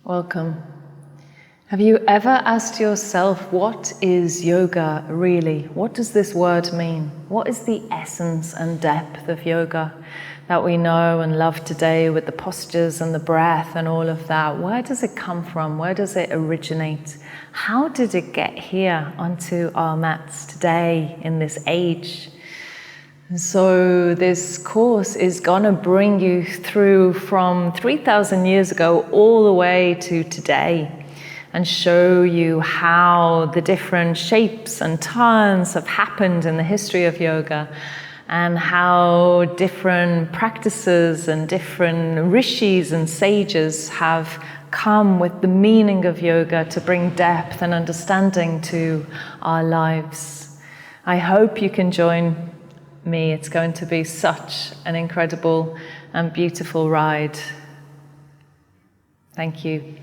Welcome. Have you ever asked yourself, what is yoga really? What does this word mean? What is the essence and depth of yoga that we know and love today, with the postures and the breath and all of that? Where does it come from? Where does it originate? How did it get here onto our mats today in this age? So this course is going to bring you through from 3,000 years ago all the way to today, and show you how the different shapes and turns have happened in the history of yoga, and how different practices and different rishis and sages have come with the meaning of yoga to bring depth and understanding to our lives. I hope you can join me. It's going to be such an incredible and beautiful ride. Thank you.